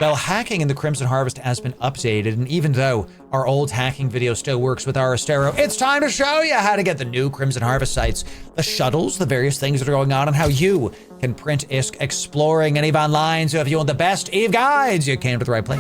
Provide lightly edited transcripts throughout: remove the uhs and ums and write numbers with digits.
Well, hacking in the Crimson Harvest has been updated, and even though our old hacking video still works with our Astero, it's time to show you how to get the new Crimson Harvest sites, the shuttles, the various things that are going on, and how you can print ISK exploring and EVE Online. So if you want the best EVE guides, you came to the right place.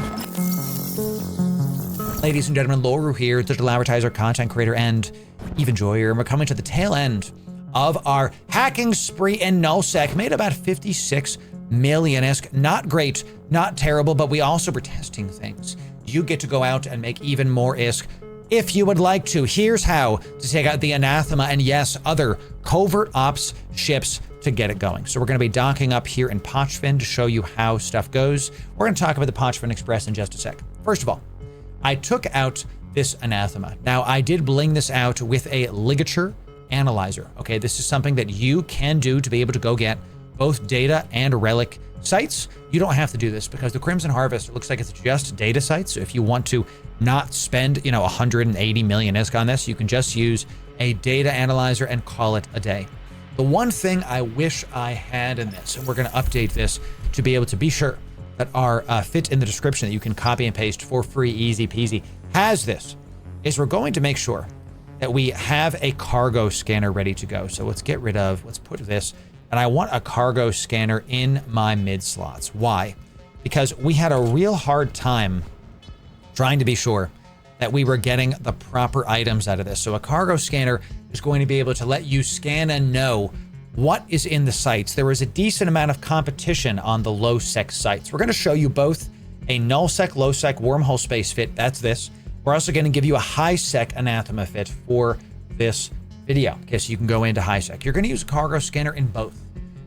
Ladies and gentlemen, Loru here, digital advertiser, content creator, and EVE enjoyer, and we're coming to the tail end of our hacking spree in nullsec. Made about 56 million ISK. Not great, not terrible, but we also were testing things. You get to go out and make even more ISK if you would like to. Here's how to take out the Anathema and, yes, other covert ops ships to get it going. So we're going to be docking up here in Pochfin to show you how stuff goes. We're going to talk about the Pochfin Express in just a sec. First of all, I took out this Anathema. Now, I did bling this out with a ligature analyzer. Okay, this is something that you can do to be able to go get both data and relic sites. You don't have to do this because the Crimson Harvest looks like it's just data sites. So if you want to not spend, 180 million ISK on this, you can just use a data analyzer and call it a day. The one thing I wish I had in this, and we're going to update this to be able to be sure that our fit in the description that you can copy and paste for free, easy peasy, has this, is we're going to make sure that we have a cargo scanner ready to go. So let's put this, and I want a cargo scanner in my mid slots. Why? Because we had a real hard time trying to be sure that we were getting the proper items out of this. So a cargo scanner is going to be able to let you scan and know what is in the sites. There is a decent amount of competition on the low sec sites. We're going to show you both a null sec, low sec wormhole space fit. That's this. We're also going to give you a high sec Anathema fit for this video. Okay, so you can go into high sec. You're going to use a cargo scanner in both.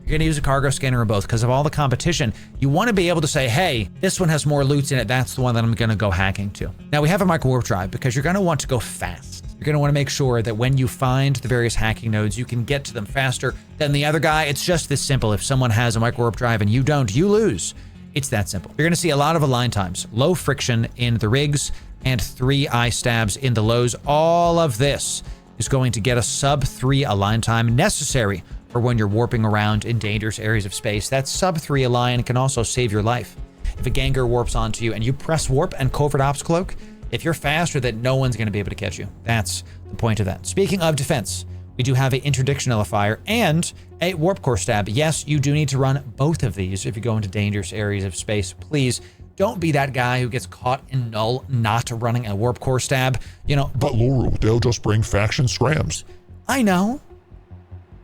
You're going to use a cargo scanner in both because of all the competition. You want to be able to say, hey, this one has more loots in it. That's the one that I'm going to go hacking to. Now we have a micro warp drive because you're going to want to go fast. You're going to want to make sure that when you find the various hacking nodes, you can get to them faster than the other guy. It's just this simple. If someone has a micro warp drive and you don't, you lose. It's that simple. You're going to see a lot of align times, low friction in the rigs, and 3 eye stabs in the lows. All of this is going to get a sub 3 align time necessary for when you're warping around in dangerous areas of space. That sub 3 align can also save your life. If a Ganger warps onto you and you press warp and covert ops cloak, if you're faster, then no one's going to be able to catch you. That's the point of that. Speaking of defense, we do have an interdiction nullifier and a warp core stab. Yes, you do need to run both of these if you go into dangerous areas of space. Please don't be that guy who gets caught in null not running a warp core stab. But Loru, they'll just bring faction scrams. I know.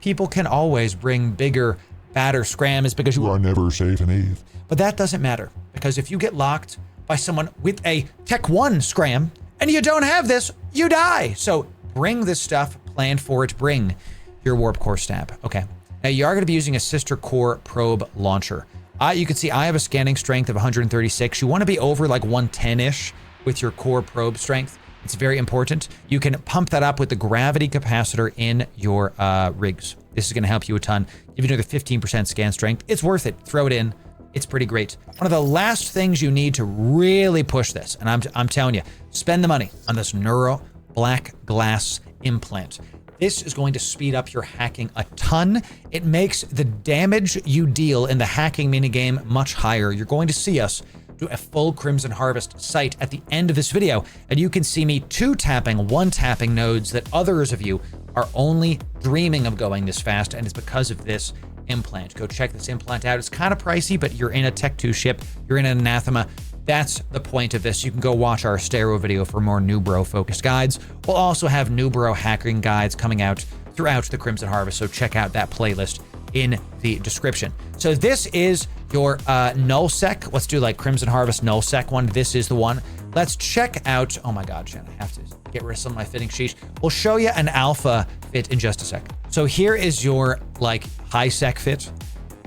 People can always bring bigger, badder scrams because you are never safe in EVE. But that doesn't matter because if you get locked by someone with a Tech 1 scram and you don't have this, you die. So bring this stuff, plan for it, bring your warp core stab. Okay. Now you are going to be using a sister core probe launcher. You can see I have a scanning strength of 136. You want to be over like 110-ish with your core probe strength. It's very important. You can pump that up with the gravity capacitor in your rigs. This is going to help you a ton. Even with a 15% scan strength, it's worth it. Throw it in. It's pretty great. One of the last things you need to really push this, and I'm telling you, spend the money on this Neuro Black Glass implant. This is going to speed up your hacking a ton. It makes the damage you deal in the hacking minigame much higher. You're going to see us do a full Crimson Harvest site at the end of this video, and you can see me 2-tapping, 1-tapping nodes that others of you are only dreaming of going this fast, and it's because of this implant. Go check this implant out. It's kind of pricey, but you're in a Tech 2 ship, you're in an Anathema. That's the point of this. You can go watch our Astero video for more New Bro focused guides. We'll also have New Bro hacking guides coming out throughout the Crimson Harvest, so check out that playlist in the description. So this is your nullsec. Let's do like Crimson Harvest nullsec one. This is the one. Let's check out, oh my God, Shannon, I have to get rid of some of my fitting sheet. We'll show you an alpha fit in just a sec. So here is your like high sec fit.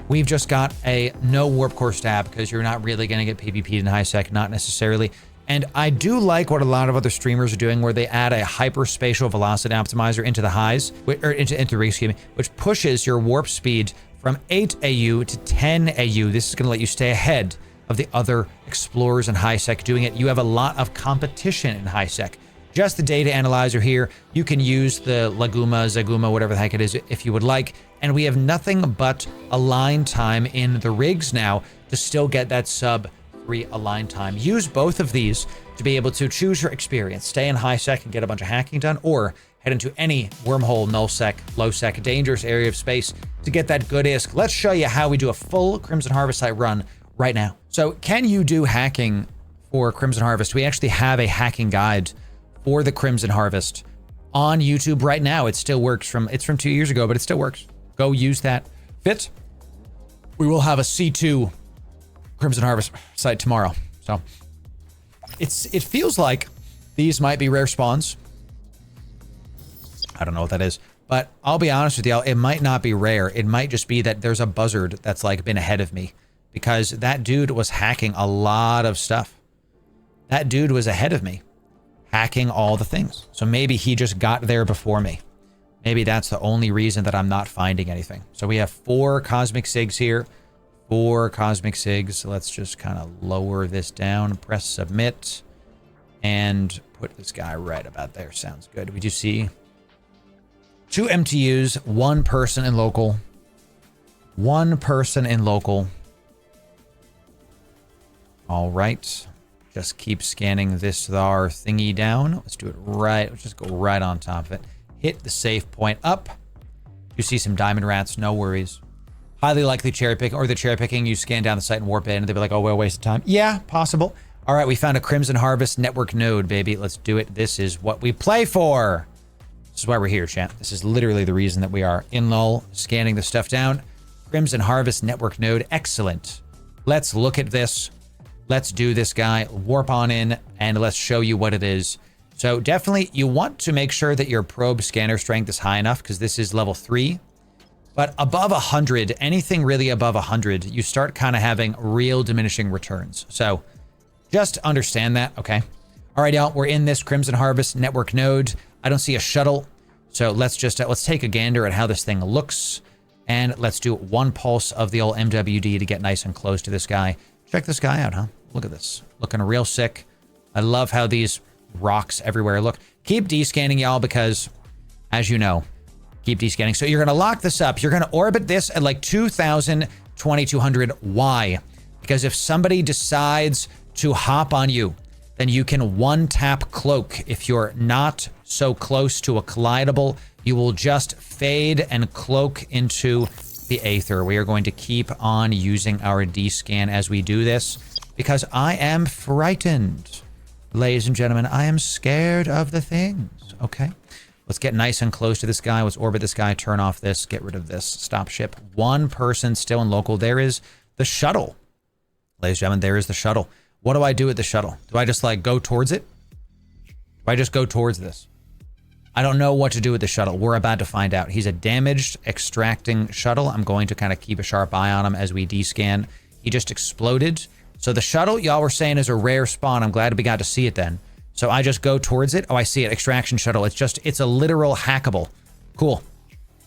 We've just got a no warp core stab because you're not really going to get PvP'd in high sec, not necessarily. And I do like what a lot of other streamers are doing where they add a hyperspatial velocity optimizer into the highs, or into the rig, excuse me, which pushes your warp speed from 8 AU to 10 AU. This is going to let you stay ahead of the other explorers in high sec doing it. You have a lot of competition in high sec. Just the data analyzer here. You can use the Zaguma, whatever the heck it is, if you would like. And we have nothing but align time in the rigs now to still get that sub 3 align time. Use both of these to be able to choose your experience. Stay in high sec and get a bunch of hacking done, or head into any wormhole, null sec, low sec, dangerous area of space to get that good ISK. Let's show you how we do a full Crimson Harvest site run right now. So can you do hacking for Crimson Harvest? We actually have a hacking guide for the Crimson Harvest on YouTube right now. It still works it's from 2 years ago, but it still works. Go use that. Fit. We will have a C2 Crimson Harvest site tomorrow. So it feels like these might be rare spawns. I don't know what that is, but I'll be honest with y'all, it might not be rare. It might just be that there's a buzzard that's like been ahead of me, because that dude was hacking a lot of stuff. That dude was ahead of me, hacking all the things. So maybe he just got there before me. Maybe that's the only reason that I'm not finding anything. So we have 4 Cosmic Sigs here. 4 Cosmic Sigs. Let's just kind of lower this down, press submit, and put this guy right about there. Sounds good. We do see 2 MTUs, 1 person in local. 1 person in local. All right. Just keep scanning this thar thingy down. Let's do it right. Let's just go right on top of it. Hit the safe point up. You see some diamond rats, no worries. Highly likely cherry picking, or the cherry picking, you scan down the site and warp in, and they'll be like, oh, well, waste of time. Yeah, possible. All right, we found a Crimson Harvest network node, baby. Let's do it. This is what we play for. This is why we're here, chat. This is literally the reason that we are in lull, scanning the stuff down. Crimson Harvest network node, excellent. Let's look at this. Let's do this guy, warp on in, and let's show you what it is. So definitely you want to make sure that your probe scanner strength is high enough, because this is level 3. But above 100, anything really above 100, you start kind of having real diminishing returns. So just understand that, okay? All right, y'all, we're in this Crimson Harvest network node. I don't see a shuttle. So let's just, let's take a gander at how this thing looks. And let's do 1 pulse of the old MWD to get nice and close to this guy. Check this guy out, huh? Look at this. Looking real sick. I love how these rocks everywhere look. Keep descanning, y'all, because as you know, keep descanning. So you're going to lock this up. You're going to orbit this at like 2,000, 2,200. Why? Because if somebody decides to hop on you, then you can 1-tap cloak. If you're not so close to a collidable, you will just fade and cloak into the aether. We are going to keep on using our descan as we do this, because I am frightened. Ladies and gentlemen, I am scared of the things. Okay. Let's get nice and close to this guy. Let's orbit this guy, turn off this, get rid of this, stop ship. 1 person still in local. There is the shuttle. Ladies and gentlemen, there is the shuttle. What do I do with the shuttle? Do I just like go towards it? Do I just go towards this? I don't know what to do with the shuttle. We're about to find out. He's a damaged extracting shuttle. I'm going to kind of keep a sharp eye on him as we descan. He just exploded. So the shuttle, y'all were saying, is a rare spawn. I'm glad we got to see it then. So I just go towards it. Oh, I see it. Extraction shuttle. It's a literal hackable. Cool.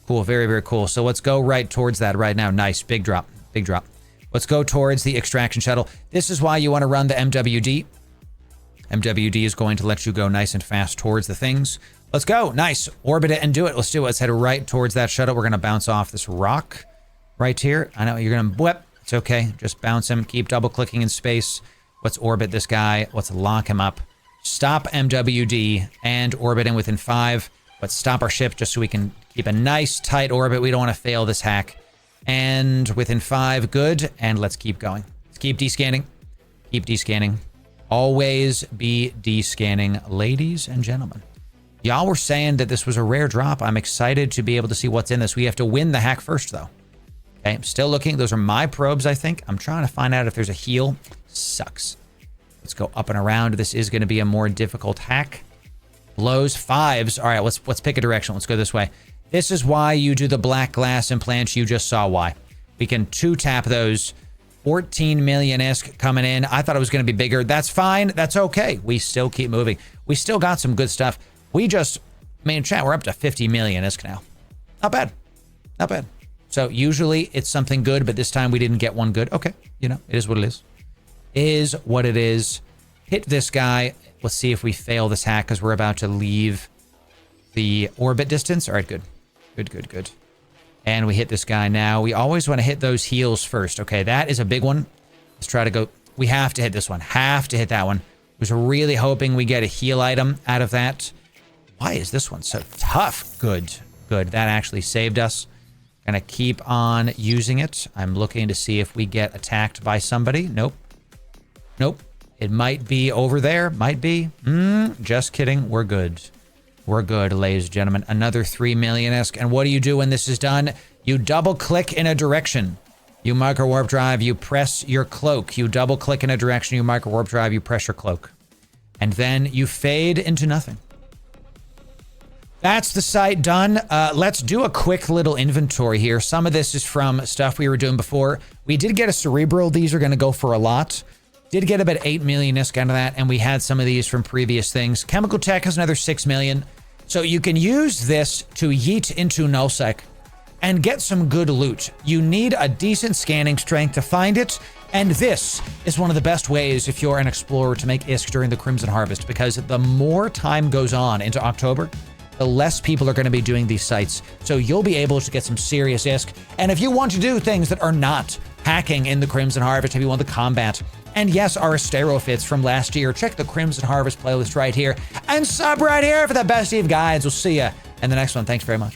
Cool. Very, very cool. So let's go right towards that right now. Nice. Big drop. Big drop. Let's go towards the extraction shuttle. This is why you want to run the MWD. MWD is going to let you go nice and fast towards the things. Let's go. Nice. Orbit it and do it. Let's do it. Let's head right towards that shuttle. We're going to bounce off this rock right here. I know you're going to whip. It's okay. Just bounce him. Keep double clicking in space. Let's orbit this guy. Let's lock him up. Stop MWD and orbit him within 5. Let's stop our ship just so we can keep a nice tight orbit. We don't want to fail this hack. And within 5. Good. And let's keep going. Let's keep descanning. Keep descanning. Always be descanning, ladies and gentlemen. Y'all were saying that this was a rare drop. I'm excited to be able to see what's in this. We have to win the hack first, though. Okay, I'm still looking. Those are my probes, I think. I'm trying to find out if there's a heal. Sucks. Let's go up and around. This is going to be a more difficult hack. Blows 5s. All right, let's pick a direction. Let's go this way. This is why you do the black glass implants. You just saw why. We can 2-tap those. 14 million-isk coming in. I thought it was going to be bigger. That's fine. That's okay. We still keep moving. We still got some good stuff. We just, chat, we're up to 50 million-isk now. Not bad. Not bad. So usually it's something good, but this time we didn't get one good. Okay. You know, it is what it is. Is what it is. Hit this guy. Let's see if we fail this hack because we're about to leave the orbit distance. All right, good. Good, good, good. And we hit this guy now. We always want to hit those heals first. Okay, that is a big one. Let's try to go We have to hit this one. Have to hit that one. Was really hoping we get a heal item out of that. Why is this one so tough? Good. Good. That actually saved us. Gonna keep on using it. I'm looking to see if we get attacked by somebody. Nope. Nope. It might be over there. Might be. Just kidding. We're good. We're good, ladies and gentlemen. Another 3 million-esque. And what do you do when this is done? You double-click in a direction. You micro-warp drive, you press your cloak. You double-click in a direction, you micro-warp drive, you press your cloak. And then you fade into nothing. That's the site done. Let's do a quick little inventory here. Some of this is from stuff we were doing before. We did get a cerebral. These are going to go for a lot. Did get about 8 million-isk out of that, and we had some of these from previous things. Chemical Tech has another 6 million. So you can use this to yeet into nullsec and get some good loot. You need a decent scanning strength to find it, and this is one of the best ways if you're an explorer to make ISK during the Crimson Harvest, because the more time goes on into October, the less people are going to be doing these sites. So you'll be able to get some serious ISK. And if you want to do things that are not hacking in the Crimson Harvest, if you want the combat, and yes, our Astero fits from last year, check the Crimson Harvest playlist right here, and sub right here for the best of guides. We'll see you in the next one. Thanks very much.